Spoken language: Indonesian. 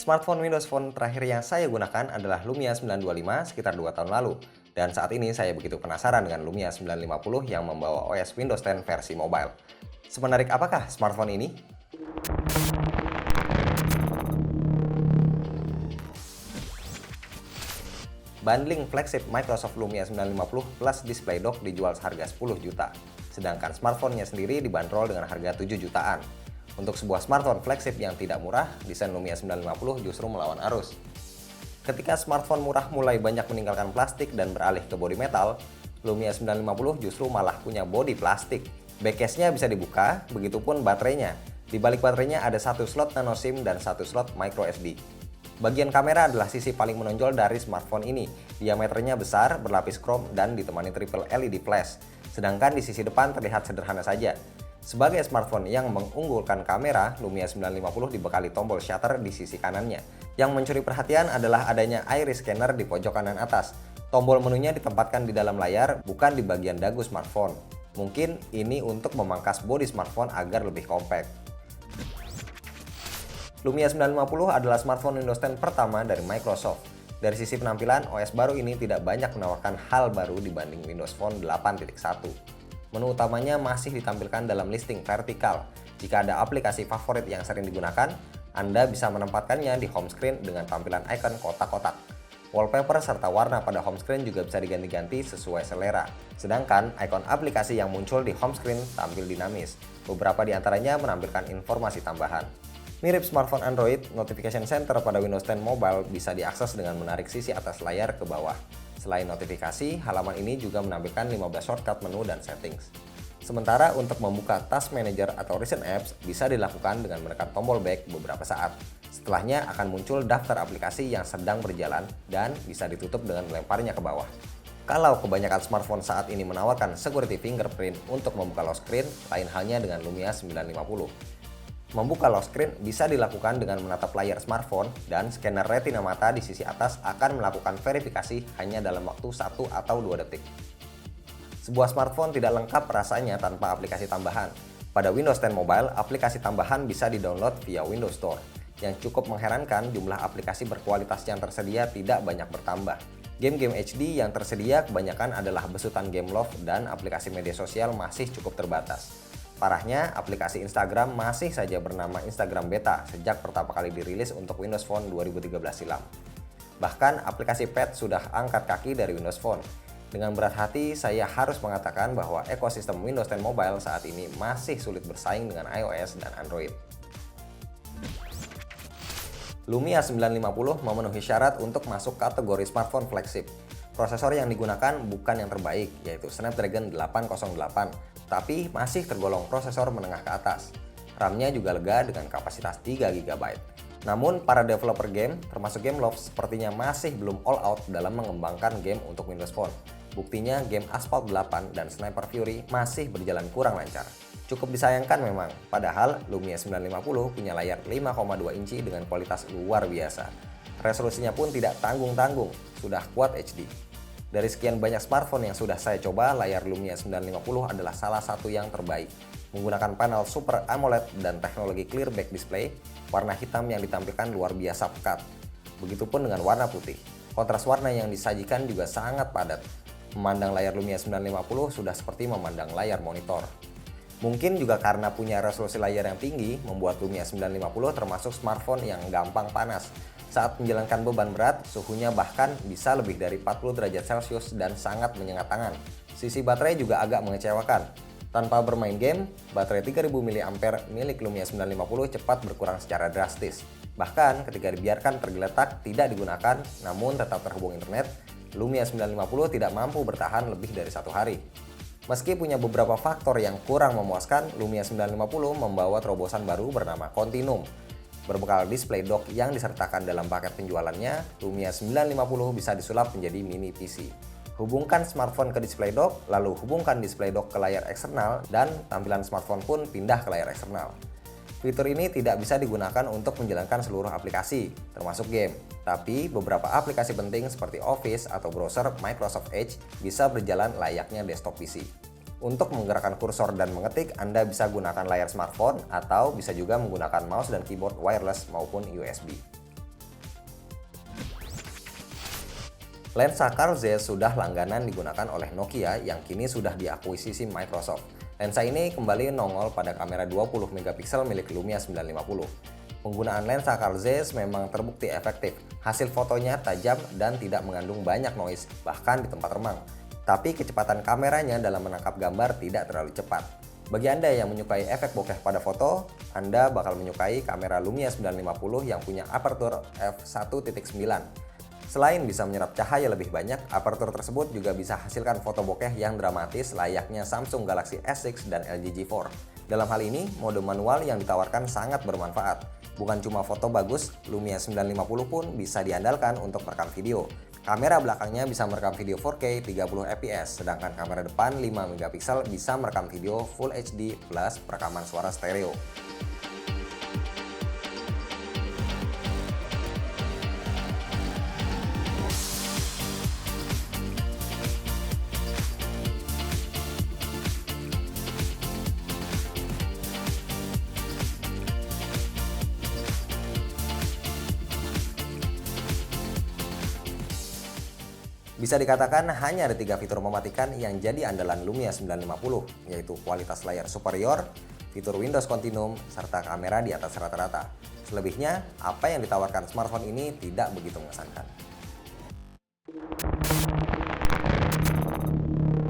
Smartphone Windows Phone terakhir yang saya gunakan adalah Lumia 925 sekitar 2 tahun lalu. Dan saat ini saya begitu penasaran dengan Lumia 950 yang membawa OS Windows 10 versi mobile. Semenarik apakah smartphone ini? Bundling flagship Microsoft Lumia 950 plus display dock dijual seharga 10 juta. Sedangkan smartphone-nya sendiri dibanderol dengan harga 7 jutaan. Untuk sebuah smartphone flagship yang tidak murah, desain Lumia 950 justru melawan arus. Ketika smartphone murah mulai banyak meninggalkan plastik dan beralih ke bodi metal, Lumia 950 justru malah punya bodi plastik. Backcase-nya bisa dibuka, begitupun baterainya. Di balik baterainya ada satu slot nano SIM dan satu slot micro SD. Bagian kamera adalah sisi paling menonjol dari smartphone ini. Diameternya besar, berlapis chrome, dan ditemani triple LED flash. Sedangkan di sisi depan terlihat sederhana saja. Sebagai smartphone yang mengunggulkan kamera, Lumia 950 dibekali tombol shutter di sisi kanannya. Yang mencuri perhatian adalah adanya iris scanner di pojok kanan atas. Tombol menunya ditempatkan di dalam layar, bukan di bagian dagu smartphone. Mungkin ini untuk memangkas bodi smartphone agar lebih compact. Lumia 950 adalah smartphone Windows 10 pertama dari Microsoft. Dari sisi penampilan, OS baru ini tidak banyak menawarkan hal baru dibanding Windows Phone 8.1. Menu utamanya masih ditampilkan dalam listing vertikal. Jika ada aplikasi favorit yang sering digunakan, Anda bisa menempatkannya di home screen dengan tampilan icon kotak-kotak. Wallpaper serta warna pada home screen juga bisa diganti-ganti sesuai selera. Sedangkan ikon aplikasi yang muncul di home screen tampil dinamis. Beberapa di antaranya menampilkan informasi tambahan. Mirip smartphone Android, Notification Center pada Windows 10 Mobile bisa diakses dengan menarik sisi atas layar ke bawah. Selain notifikasi, halaman ini juga menampilkan 15 shortcut menu dan settings. Sementara untuk membuka Task Manager atau Recent Apps bisa dilakukan dengan menekan tombol back beberapa saat. Setelahnya akan muncul daftar aplikasi yang sedang berjalan dan bisa ditutup dengan melemparnya ke bawah. Kalau kebanyakan smartphone saat ini menawarkan security fingerprint untuk membuka lock screen, lain halnya dengan Lumia 950. Membuka lock screen bisa dilakukan dengan menatap layar smartphone dan scanner retina mata di sisi atas akan melakukan verifikasi hanya dalam waktu 1 atau 2 detik. Sebuah smartphone tidak lengkap rasanya tanpa aplikasi tambahan. Pada Windows 10 Mobile, aplikasi tambahan bisa di-download via Windows Store. Yang cukup mengherankan, jumlah aplikasi berkualitas yang tersedia tidak banyak bertambah. Game-game HD yang tersedia kebanyakan adalah besutan game love dan aplikasi media sosial masih cukup terbatas. Parahnya, aplikasi Instagram masih saja bernama Instagram Beta sejak pertama kali dirilis untuk Windows Phone 2013 silam. Bahkan, aplikasi Pet sudah angkat kaki dari Windows Phone. Dengan berat hati, saya harus mengatakan bahwa ekosistem Windows 10 Mobile saat ini masih sulit bersaing dengan iOS dan Android. Lumia 950 memenuhi syarat untuk masuk kategori smartphone flagship. Prosesor yang digunakan bukan yang terbaik, yaitu Snapdragon 808, tapi masih tergolong prosesor menengah ke atas. RAM-nya juga lega dengan kapasitas 3 GB. Namun, para developer game, termasuk Gameloft, sepertinya masih belum all out dalam mengembangkan game untuk Windows Phone. Buktinya, game Asphalt 8 dan Sniper Fury masih berjalan kurang lancar. Cukup disayangkan memang, padahal Lumia 950 punya layar 5,2 inci dengan kualitas luar biasa. Resolusinya pun tidak tanggung-tanggung, sudah kuat HD. Dari sekian banyak smartphone yang sudah saya coba, layar Lumia 950 adalah salah satu yang terbaik. Menggunakan panel Super AMOLED dan teknologi clear back display, warna hitam yang ditampilkan luar biasa pekat. Begitupun dengan warna putih. Kontras warna yang disajikan juga sangat padat. Memandang layar Lumia 950 sudah seperti memandang layar monitor. Mungkin juga karena punya resolusi layar yang tinggi, membuat Lumia 950 termasuk smartphone yang gampang panas. Saat menjalankan beban berat, suhunya bahkan bisa lebih dari 40 derajat Celcius dan sangat menyengat tangan. Sisi baterai juga agak mengecewakan. Tanpa bermain game, baterai 3000 mAh milik Lumia 950 cepat berkurang secara drastis. Bahkan ketika dibiarkan tergeletak tidak digunakan, namun tetap terhubung internet, Lumia 950 tidak mampu bertahan lebih dari 1 hari. Meski punya beberapa faktor yang kurang memuaskan, Lumia 950 membawa terobosan baru bernama Continuum. Berbekal display dock yang disertakan dalam paket penjualannya, Lumia 950 bisa disulap menjadi mini PC. Hubungkan smartphone ke display dock, lalu hubungkan display dock ke layar eksternal, dan tampilan smartphone pun pindah ke layar eksternal. Fitur ini tidak bisa digunakan untuk menjalankan seluruh aplikasi, termasuk game. Tapi beberapa aplikasi penting seperti Office atau browser Microsoft Edge bisa berjalan layaknya desktop PC. Untuk menggerakkan kursor dan mengetik, Anda bisa gunakan layar smartphone atau bisa juga menggunakan mouse dan keyboard wireless maupun USB. Lensa Carl Zeiss sudah langganan digunakan oleh Nokia yang kini sudah diakuisisi Microsoft. Lensa ini kembali nongol pada kamera 20 megapiksel milik Lumia 950. Penggunaan lensa Carl Zeiss memang terbukti efektif. Hasil fotonya tajam dan tidak mengandung banyak noise, bahkan di tempat remang. Tapi kecepatan kameranya dalam menangkap gambar tidak terlalu cepat. Bagi Anda yang menyukai efek bokeh pada foto, Anda bakal menyukai kamera Lumia 950 yang punya aperture f1.9. Selain bisa menyerap cahaya lebih banyak, aperture tersebut juga bisa hasilkan foto bokeh yang dramatis layaknya Samsung Galaxy S6 dan LG G4. Dalam hal ini, mode manual yang ditawarkan sangat bermanfaat. Bukan cuma foto bagus, Lumia 950 pun bisa diandalkan untuk merekam video. Kamera belakangnya bisa merekam video 4K 30 fps, sedangkan kamera depan 5 megapiksel bisa merekam video Full HD plus perekaman suara stereo. Bisa dikatakan hanya ada 3 fitur mematikan yang jadi andalan Lumia 950, yaitu kualitas layar superior, fitur Windows Continuum, serta kamera di atas rata-rata. Selebihnya, apa yang ditawarkan smartphone ini tidak begitu mengesankan.